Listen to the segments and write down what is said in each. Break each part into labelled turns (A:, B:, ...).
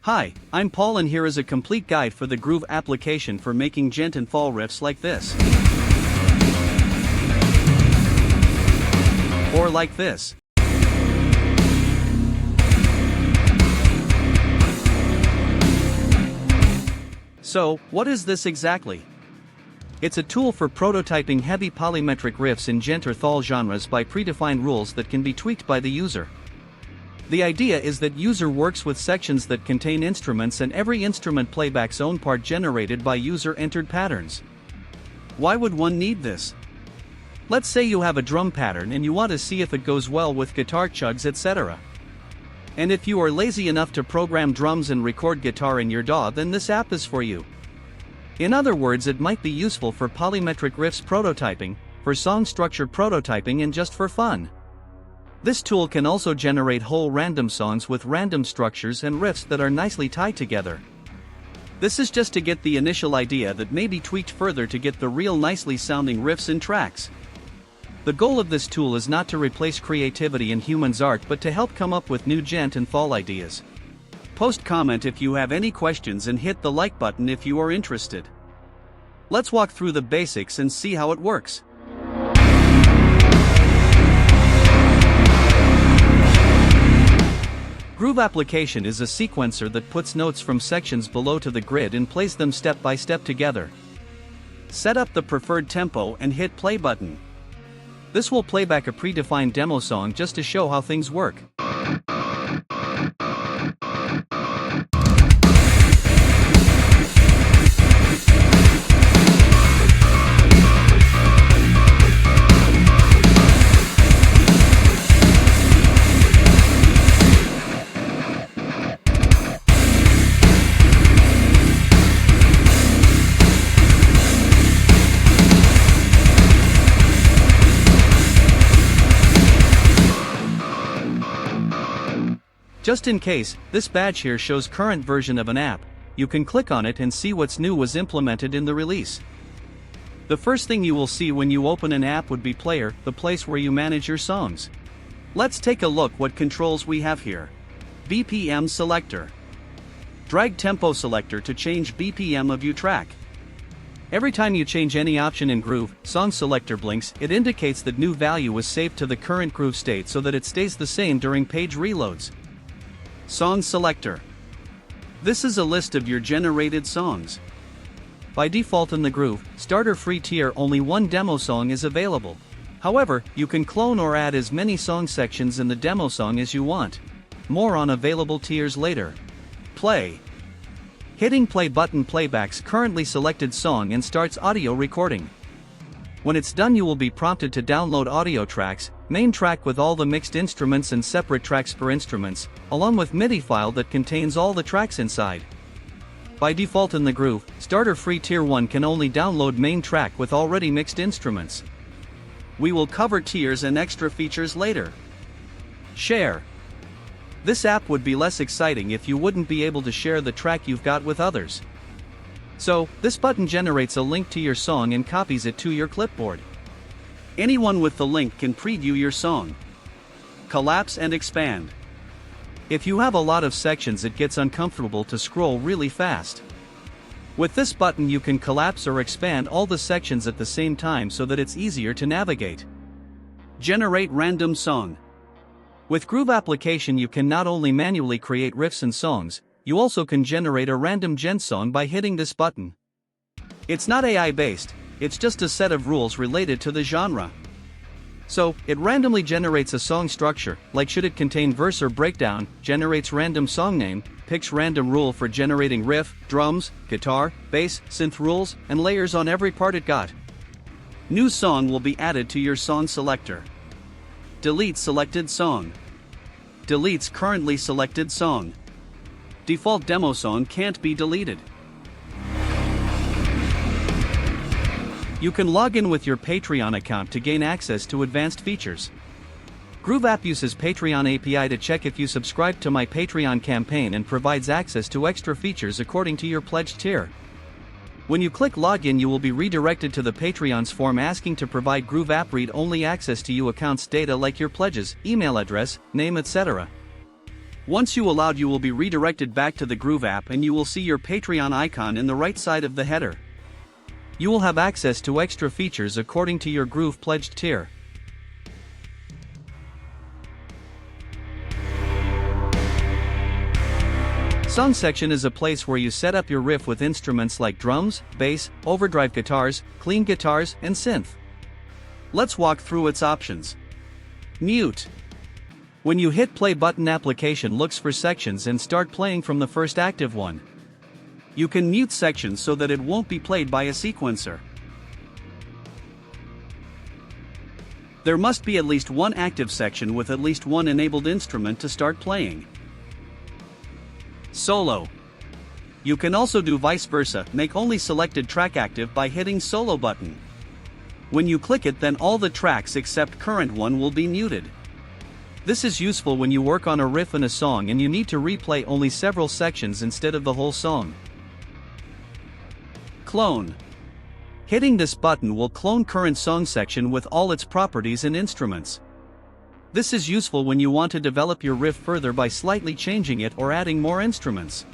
A: Hi, I'm Paul and here is a complete guide for the Groove application for making djent and fall riffs like this. Or like this. So, what is this exactly? It's a tool for prototyping heavy polymetric riffs in djent or thal genres by predefined rules that can be tweaked by the user. The idea is that user works with sections that contain instruments and every instrument playbacks own part generated by user-entered patterns. Why would one need this? Let's say you have a drum pattern and you want to see if it goes well with guitar chugs, etc. And if you are lazy enough to program drums and record guitar in your DAW, then this app is for you. In other words, it might be useful for polymetric riffs prototyping, for song structure prototyping, and just for fun. This tool can also generate whole random songs with random structures and riffs that are nicely tied together. This is just to get the initial idea that may be tweaked further to get the real nicely sounding riffs and tracks. The goal of this tool is not to replace creativity and humans' art but to help come up with new djent and fall ideas. Post comment if you have any questions and hit the like button if you are interested. Let's walk through the basics and see how it works. Groove application is a sequencer that puts notes from sections below to the grid and plays them step by step together. Set up the preferred tempo and hit play button. This will play back a predefined demo song just to show how things work. Just in case, this badge here shows current version of an app. You can click on it and see what's new was implemented in the release. The first thing you will see when you open an app would be Player, the place where you manage your songs. Let's take a look what controls we have here. BPM selector. Drag tempo selector to change BPM of your track. Every time you change any option in Groove, song selector blinks. It indicates that new value was saved to the current Groove state so that it stays the same during page reloads. Song selector. This is a list of your generated songs. By default in the Groove starter free tier, only one demo song is available. However, you can clone or add as many song sections in the demo song as you want. More on available tiers later. Play. Hitting play button playbacks currently selected song and starts audio recording. When it's done, you will be prompted to download audio tracks, main track with all the mixed instruments and separate tracks per instruments, along with MIDI file that contains all the tracks inside. By default in the Groove, starter free tier 1 can only download main track with already mixed instruments. We will cover tiers and extra features later. Share. This app would be less exciting if you wouldn't be able to share the track you've got with others. So, this button generates a link to your song and copies it to your clipboard. Anyone with the link can preview your song. Collapse and expand. If you have a lot of sections, it gets uncomfortable to scroll really fast. With this button you can collapse or expand all the sections at the same time so that it's easier to navigate. Generate random song. With Groove application you can not only manually create riffs and songs, you also can generate a random djent song by hitting this button. It's not AI based, it's just a set of rules related to the genre. So, it randomly generates a song structure, like should it contain verse or breakdown, generates random song name, picks random rule for generating riff, drums, guitar, bass, synth rules, and layers on every part it got. New song will be added to your song selector. Delete selected song. Deletes currently selected song. Default demo song can't be deleted. You can log in with your Patreon account to gain access to advanced features. Groove app uses Patreon API to check if you subscribe to my Patreon campaign and provides access to extra features according to your pledged tier. When you click login, you will be redirected to the Patreon's form asking to provide Groove app read-only access to your account's data like your pledges, email address, name, etc. Once you allowed, you will be redirected back to the Groove app and you will see your Patreon icon in the right side of the header. You will have access to extra features according to your Groove pledged tier. Song section is a place where you set up your riff with instruments like drums, bass, overdrive guitars, clean guitars, and synth. Let's walk through its options. Mute. When you hit play button, application looks for sections and start playing from the first active one. You can mute sections so that it won't be played by a sequencer. There must be at least one active section with at least one enabled instrument to start playing. Solo. You can also do vice versa, make only selected track active by hitting solo button. When you click it, then all the tracks except current one will be muted. This is useful when you work on a riff in a song and you need to replay only several sections instead of the whole song. Clone. Hitting this button will clone current song section with all its properties and instruments. This is useful when you want to develop your riff further by slightly changing it or adding more instruments.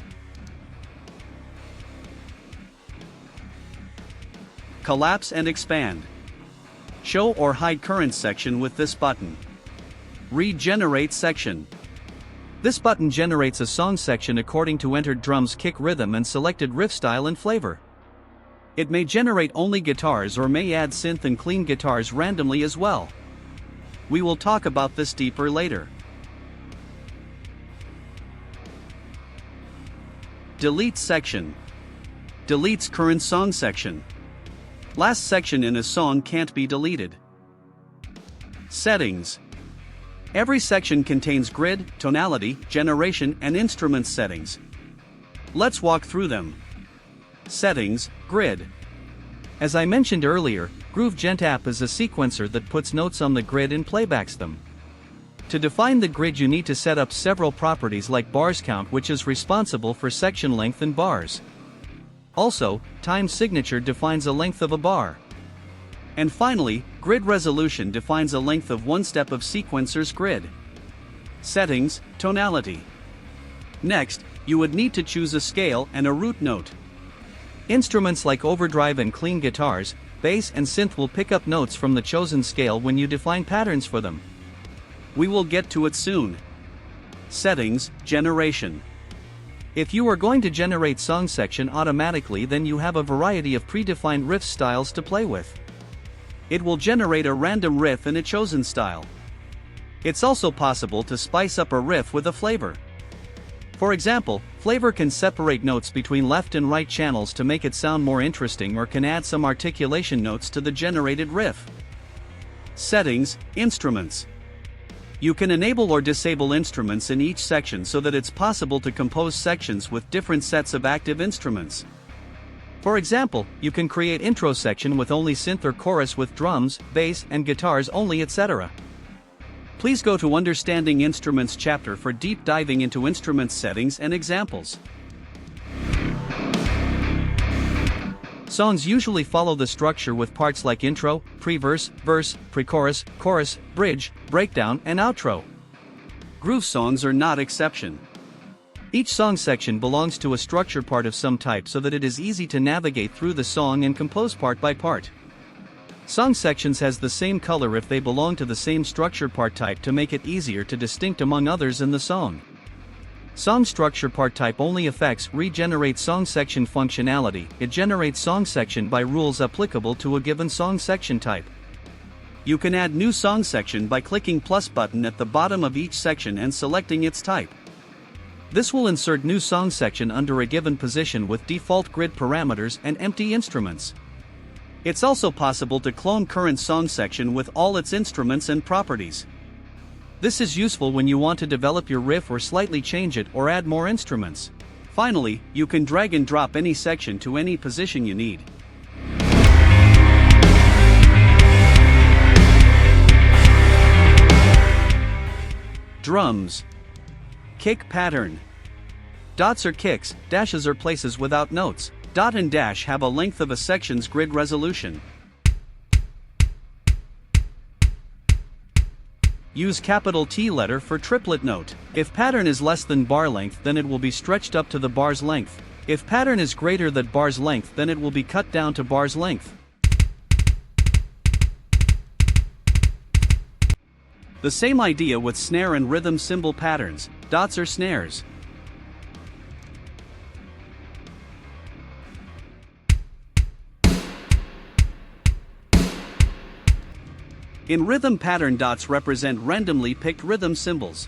A: Collapse and expand. Show or hide current section with this button. Regenerate section. This button generates a song section according to entered drums kick rhythm and selected riff style and flavor. It may generate only guitars or may add synth and clean guitars randomly as well. We will talk about this deeper later. Delete section. Deletes current song section. Last section in a song can't be deleted. Settings. Every section contains grid, tonality, generation, and instrument settings. Let's walk through them. Settings, grid. As I mentioned earlier, djent app is a sequencer that puts notes on the grid and playbacks them. To define the grid, you need to set up several properties like bars count, which is responsible for section length and bars. Also, time signature defines a length of a bar. And finally, grid resolution defines a length of one step of sequencer's grid. Settings, tonality. Next, you would need to choose a scale and a root note. Instruments like overdrive and clean guitars, bass and synth will pick up notes from the chosen scale when you define patterns for them. We will get to it soon. Settings, generation. If you are going to generate song section automatically, then you have a variety of predefined riff styles to play with. It will generate a random riff in a chosen style. It's also possible to spice up a riff with a flavor. For example, flavor can separate notes between left and right channels to make it sound more interesting, or can add some articulation notes to the generated riff. Settings, instruments. You can enable or disable instruments in each section so that it's possible to compose sections with different sets of active instruments. For example, you can create intro section with only synth or chorus with drums, bass, and guitars only, etc. Please go to Understanding Instruments chapter for deep diving into instrument settings and examples. Songs usually follow the structure with parts like intro, pre-verse, verse, pre-chorus, chorus, bridge, breakdown, and outro. Groove songs are not exception. Each song section belongs to a structure part of some type so that it is easy to navigate through the song and compose part by part. Song sections has the same color if they belong to the same structure part type to make it easier to distinct among others in the song. Song structure part type only affects regenerate song section functionality. It generates song section by rules applicable to a given song section type. You can add new song section by clicking plus button at the bottom of each section and selecting its type. This will insert new song section under a given position with default grid parameters and empty instruments. It's also possible to clone current song section with all its instruments and properties. This is useful when you want to develop your riff or slightly change it or add more instruments. Finally, you can drag and drop any section to any position you need. Drums. Kick pattern. Dots are kicks, dashes are places without notes. Dot and dash have a length of a section's grid resolution. Use capital T letter for triplet note. If pattern is less than bar length, then it will be stretched up to the bar's length. If pattern is greater than bar's length, then it will be cut down to bar's length. The same idea with snare and rhythm cymbal patterns, dots or snares. In rhythm pattern, dots represent randomly picked rhythm cymbals.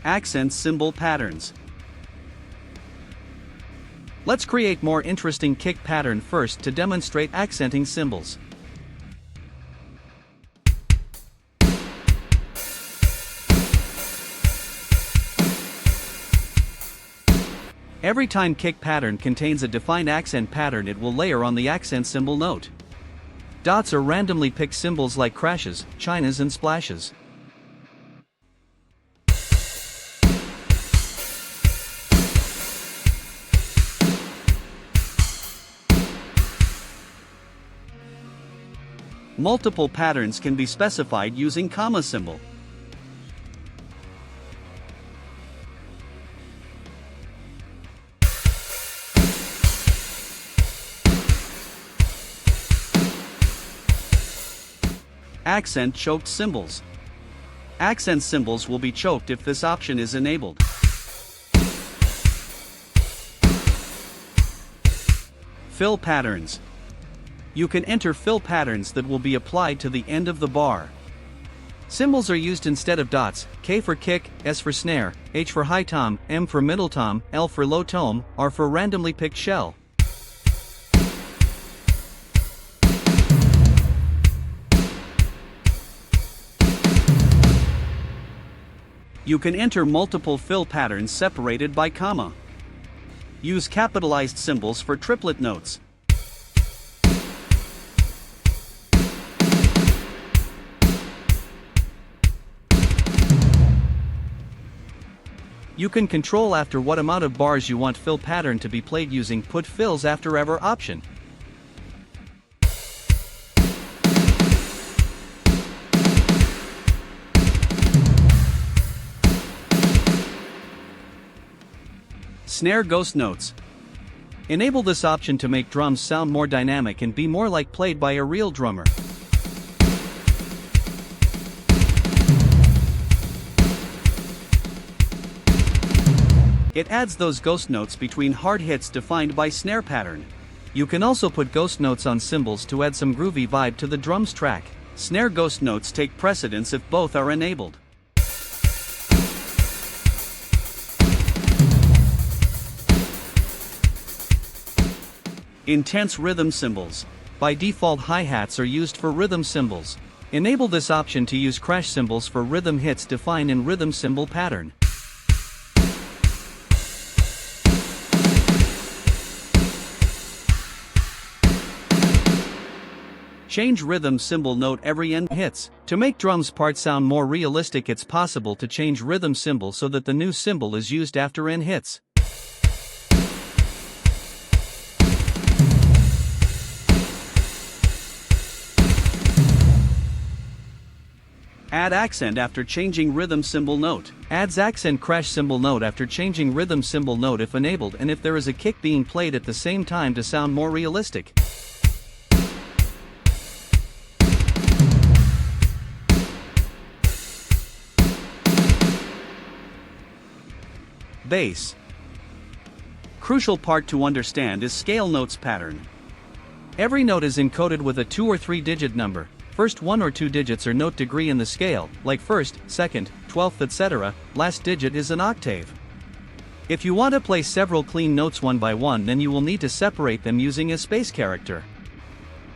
A: Accent cymbal patterns. Let's create more interesting kick pattern first to demonstrate accenting cymbals. Every time kick pattern contains a defined accent pattern, it will layer on the accent cymbal note. Dots are randomly picked cymbals like crashes, chinas and splashes. Multiple patterns can be specified using comma symbol. Accent choked cymbals. Accent cymbals will be choked if this option is enabled. Fill patterns. You can enter fill patterns that will be applied to the end of the bar. Cymbals are used instead of dots: K for kick, S for snare, H for high tom, M for middle tom, L for low tom, R for randomly picked shell. You can enter multiple fill patterns separated by comma. Use capitalized symbols for triplet notes. You can control after what amount of bars you want fill pattern to be played using put fills after ever option. Snare ghost notes. Enable this option to make drums sound more dynamic and be more like played by a real drummer. It adds those ghost notes between hard hits defined by snare pattern. You can also put ghost notes on cymbals to add some groovy vibe to the drums track. Snare ghost notes take precedence if both are enabled. Intense rhythm cymbals. By default, hi-hats are used for rhythm cymbals. Enable this option to use crash cymbals for rhythm hits defined in rhythm cymbal pattern. Change rhythm cymbal note every end hits. To make drums part sound more realistic, it's possible to change rhythm cymbal so that the new cymbal is used after end hits. Add accent after changing rhythm cymbal note. Adds accent crash cymbal note after changing rhythm cymbal note if enabled, and if there is a kick being played at the same time to sound more realistic. Bass. Crucial part to understand is scale notes pattern. Every note is encoded with a 2 or 3 digit number. First 1 or 2 digits are note degree in the scale, like first, second, 12th, etc. Last digit is an octave. If you want to play several clean notes one by one, then you will need to separate them using a space character.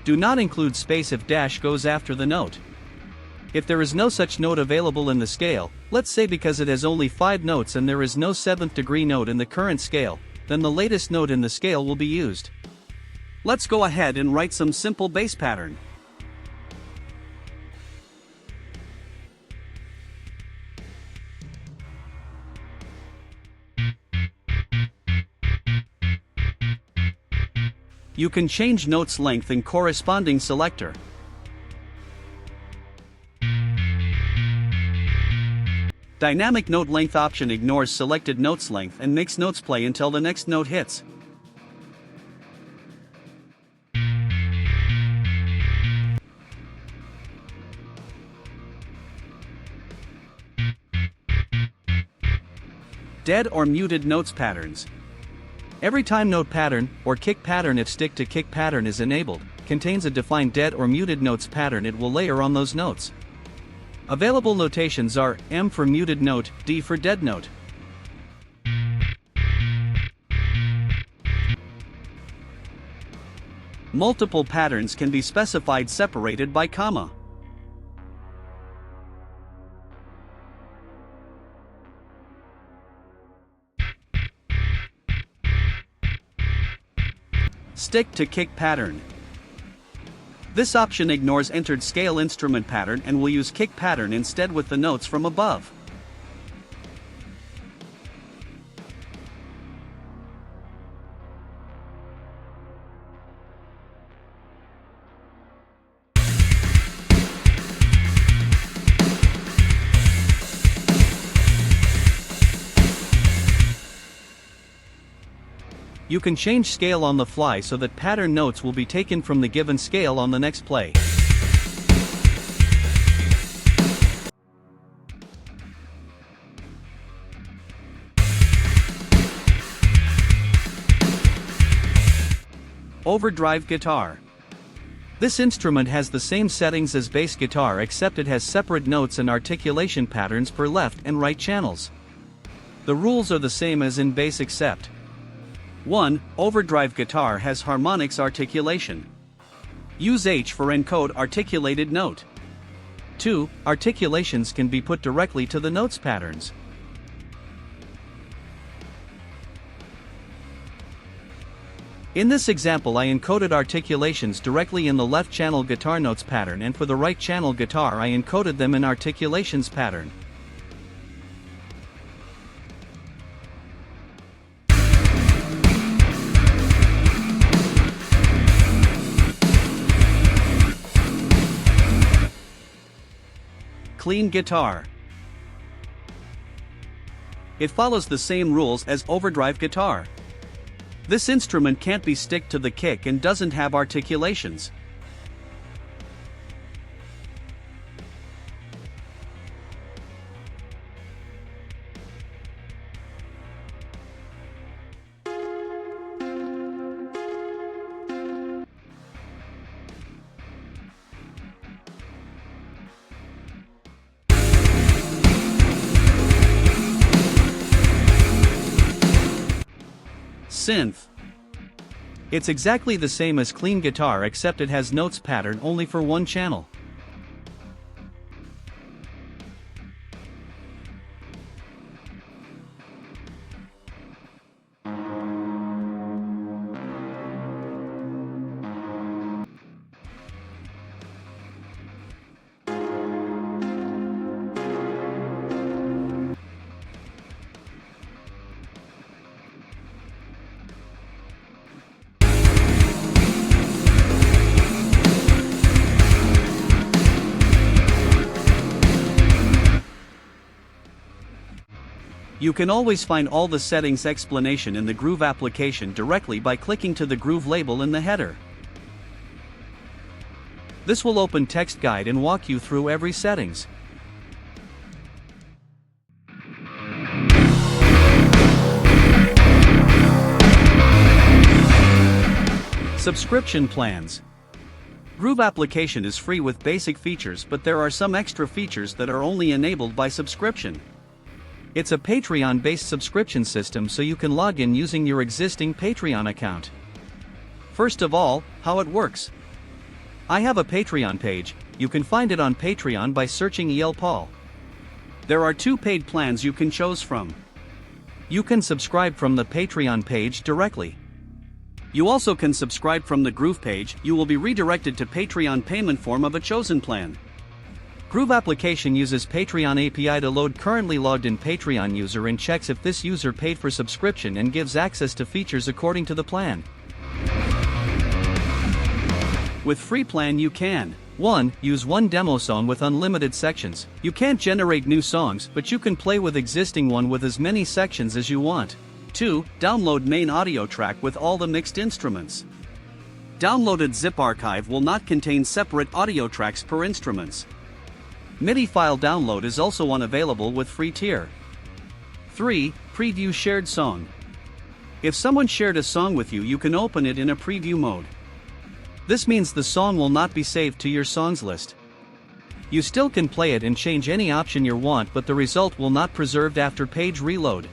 A: Do not include space if dash goes after the note. If there is no such note available in the scale, let's say because it has only 5 notes and there is no 7th degree note in the current scale, then the latest note in the scale will be used. Let's go ahead and write some simple bass pattern. You can change notes length and corresponding selector. Dynamic note length option ignores selected notes length and makes notes play until the next note hits. Dead or muted notes patterns. Every time note pattern, or kick pattern if stick to kick pattern is enabled, contains a defined dead or muted notes pattern it will layer on those notes. Available notations are M for muted note, D for dead note. Multiple patterns can be specified separated by comma. Stick to kick pattern. This option ignores entered scale instrument pattern and will use kick pattern instead with the notes from above. You can change scale on the fly so that pattern notes will be taken from the given scale on the next play. Overdrive guitar. This instrument has the same settings as bass guitar except it has separate notes and articulation patterns per left and right channels. The rules are the same as in bass except 1. Overdrive guitar has harmonics articulation. Use H for encode articulated note. 2. Articulations can be put directly to the notes patterns. In this example I encoded articulations directly in the left channel guitar notes pattern and for the right channel guitar I encoded them in articulations pattern. Clean guitar. It follows the same rules as overdrive guitar. This instrument can't be stick to the kick and doesn't have articulations. Synth. It's exactly the same as clean guitar except it has notes pattern only for one channel. You can always find all the settings explanation in the Groove application directly by clicking to the Groove label in the header. This will open text guide and walk you through every settings. Subscription plans. Groove application is free with basic features, but there are some extra features that are only enabled by subscription. It's a Patreon-based subscription system so you can log in using your existing Patreon account. First of all, how it works. I have a Patreon page. You can find it on Patreon by searching Paul. There are 2 paid plans you can choose from. You can subscribe from the Patreon page directly. You also can subscribe from the Groove page. You will be redirected to Patreon payment form of a chosen plan. Groove application uses Patreon API to load currently logged in Patreon user and checks if this user paid for subscription and gives access to features according to the plan. With free plan you can 1. Use one demo song with unlimited sections. You can't generate new songs, but you can play with existing one with as many sections as you want. 2. Download main audio track with all the mixed instruments. Downloaded zip archive will not contain separate audio tracks per instruments. MIDI file download is also unavailable with free tier. 3. Preview shared song. If someone shared a song with you, you can open it in a preview mode. This means the song will not be saved to your songs list. You still can play it and change any option you want, but the result will not preserved after page reload.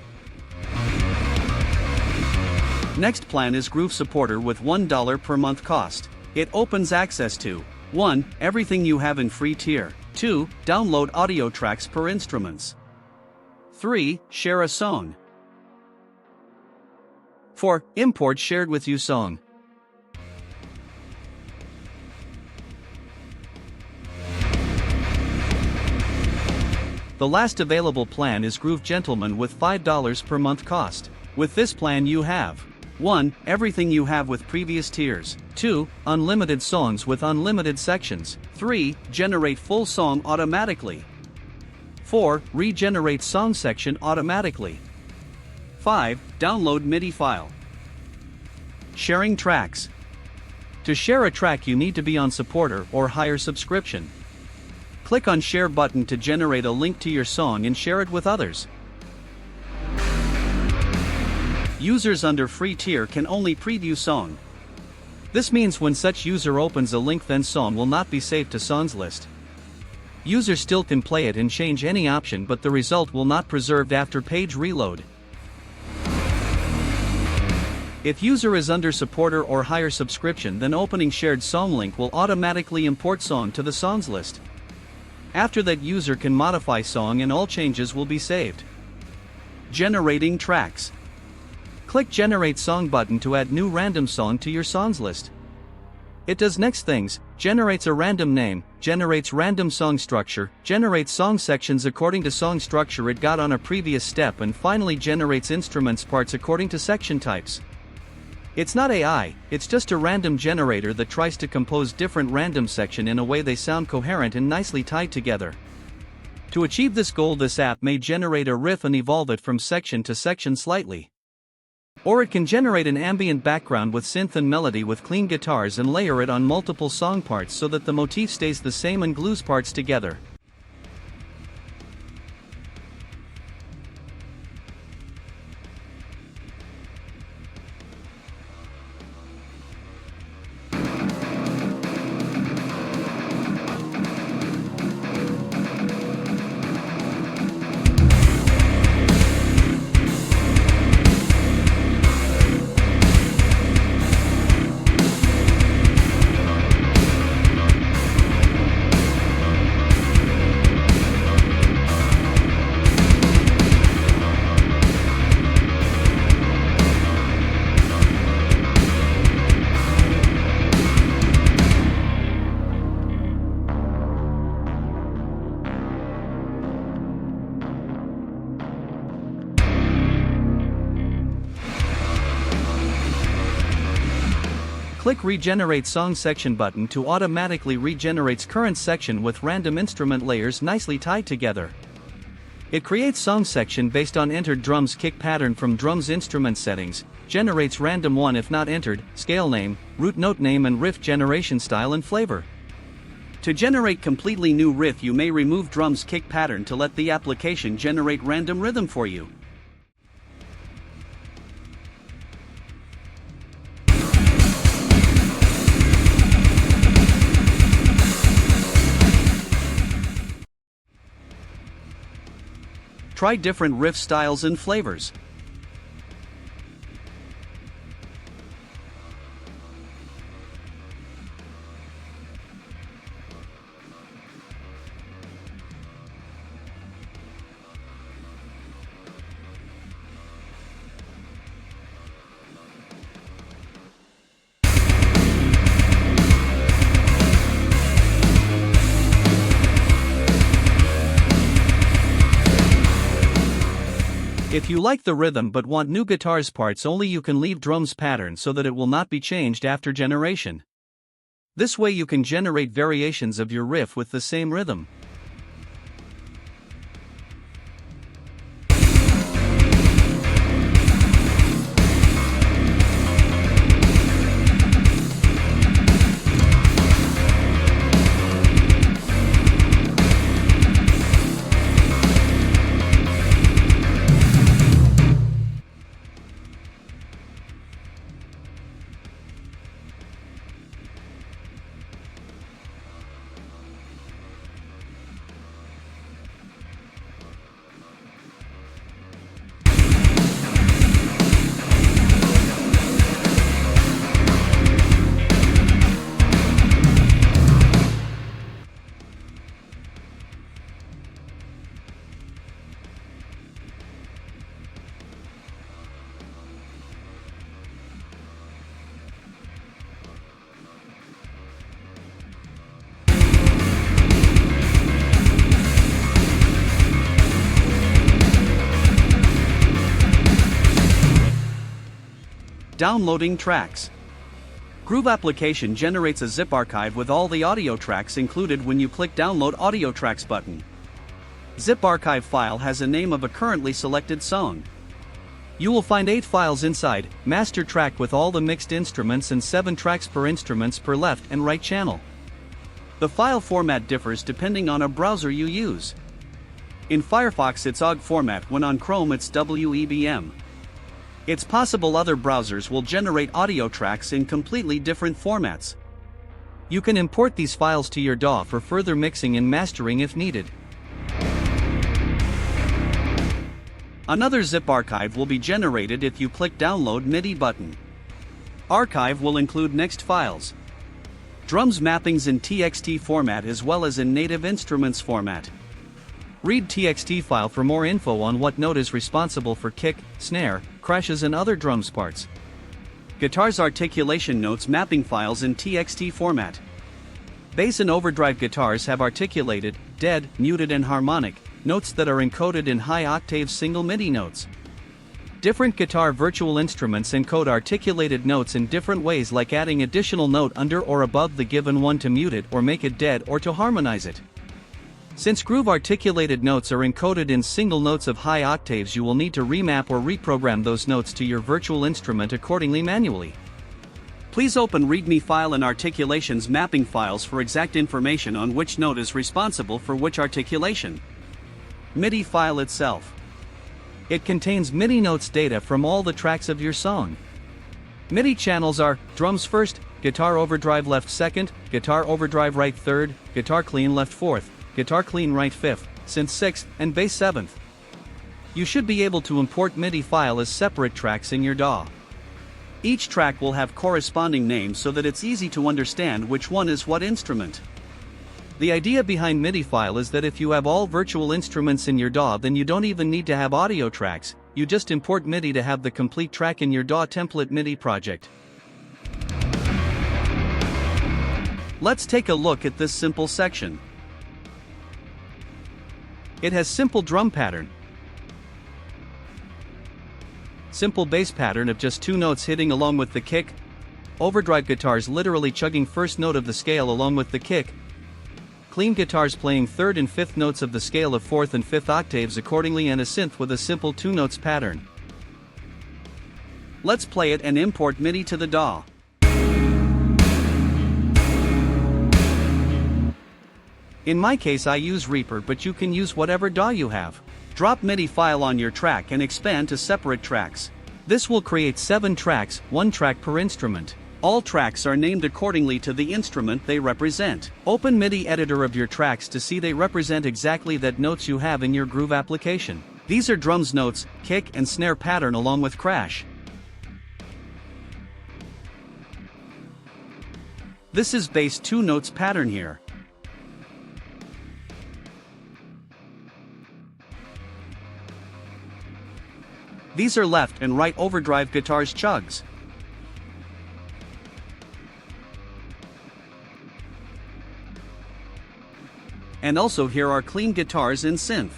A: Next plan is Groove Supporter with $1 per month cost. It opens access to 1. Everything you have in free tier. 2. Download audio tracks per instruments. 3. Share a song. 4. Import shared with you song. The last available plan is DJENTlmen with $5 per month cost. With this plan you have 1. Everything you have with previous tiers. 2. Unlimited songs with unlimited sections. 3. Generate full song automatically. 4. Regenerate song section automatically. 5. Download MIDI file. Sharing tracks. To share a track you need to be on supporter or higher subscription. Click on Share button to generate a link to your song and share it with others. Users under free tier can only preview song. This means when such user opens a link, then song will not be saved to songs list. User still can play it and change any option, but the result will not preserved after page reload. If user is under supporter or higher subscription, then opening shared song link will automatically import song to the songs list. After that, user can modify song and all changes will be saved. Generating tracks. Click Generate Song button to add new random song to your songs list. It does next things: generates a random name, generates random song structure, generates song sections according to song structure it got on a previous step, and finally generates instruments parts according to section types. It's not AI, it's just a random generator that tries to compose different random section in a way they sound coherent and nicely tied together. To achieve this goal, this app may generate a riff and evolve it from section to section slightly. Or it can generate an ambient background with synth and melody with clean guitars and layer it on multiple song parts so that the motif stays the same and glues parts together. Click Regenerate Song Section button to automatically regenerates current section with random instrument layers nicely tied together. It creates song section based on entered drums kick pattern from drums instrument settings, generates random one if not entered, scale name, root note name and riff generation style and flavor. To generate completely new riff, you may remove drums kick pattern to let the application generate random rhythm for you. Try different riff styles and flavors. If you like the rhythm but want new guitars parts only, you can leave drums pattern so that it will not be changed after generation. This way you can generate variations of your riff with the same rhythm. Downloading tracks. Groove Application generates a zip archive with all the audio tracks included when you click Download Audio Tracks button. Zip archive file has a name of a currently selected song. You will find 8 files inside: master track with all the mixed instruments and 7 tracks per instruments per left and right channel. The file format differs depending on a browser you use. In Firefox it's OGG format, when on Chrome it's WEBM. It's possible other browsers will generate audio tracks in completely different formats. You can import these files to your DAW for further mixing and mastering if needed. Another zip archive will be generated if you click Download MIDI button. Archive will include next files: drums mappings in TXT format as well as in native instruments format. Read TXT file for more info on what note is responsible for kick, snare, crashes and other drums parts. Guitar's articulation notes mapping files in TXT format. Bass and overdrive guitars have articulated, dead, muted and harmonic notes that are encoded in high octave single MIDI notes. Different guitar virtual instruments encode articulated notes in different ways, like adding additional note under or above the given one to mute it or make it dead or to harmonize it. Since groove articulated notes are encoded in single notes of high octaves, you will need to remap or reprogram those notes to your virtual instrument accordingly manually. Please open README file in Articulation's mapping files for exact information on which note is responsible for which articulation. MIDI file itself. It contains MIDI notes data from all the tracks of your song. MIDI channels are drums first, guitar overdrive left second, guitar overdrive right third, guitar clean left fourth, guitar clean right 5th, synth 6th, and bass 7th. You should be able to import MIDI file as separate tracks in your DAW. Each track will have corresponding names so that it's easy to understand which one is what instrument. The idea behind MIDI file is that if you have all virtual instruments in your DAW, then you don't even need to have audio tracks, you just import MIDI to have the complete track in your DAW template MIDI project. Let's take a look at this simple section. It has simple drum pattern, simple bass pattern of just 2 notes hitting along with the kick, overdrive guitars literally chugging first note of the scale along with the kick, clean guitars playing 3rd and 5th notes of the scale of 4th and 5th octaves accordingly, and a synth with a simple 2 notes pattern. Let's play it and import MIDI to the DAW. In my case I use Reaper, but you can use whatever DAW you have. Drop MIDI file on your track and expand to separate tracks. This will create 7 tracks, 1 track per instrument. All tracks are named accordingly to the instrument they represent. Open MIDI editor of your tracks to see they represent exactly that notes you have in your Groove application. These are drums notes, kick and snare pattern along with crash. This is bass 2 notes pattern here. These are left and right overdrive guitars chugs. And also here are clean guitars in synth.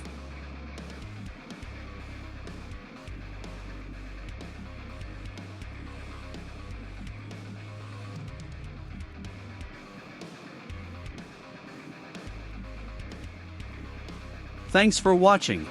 A: Thanks for watching.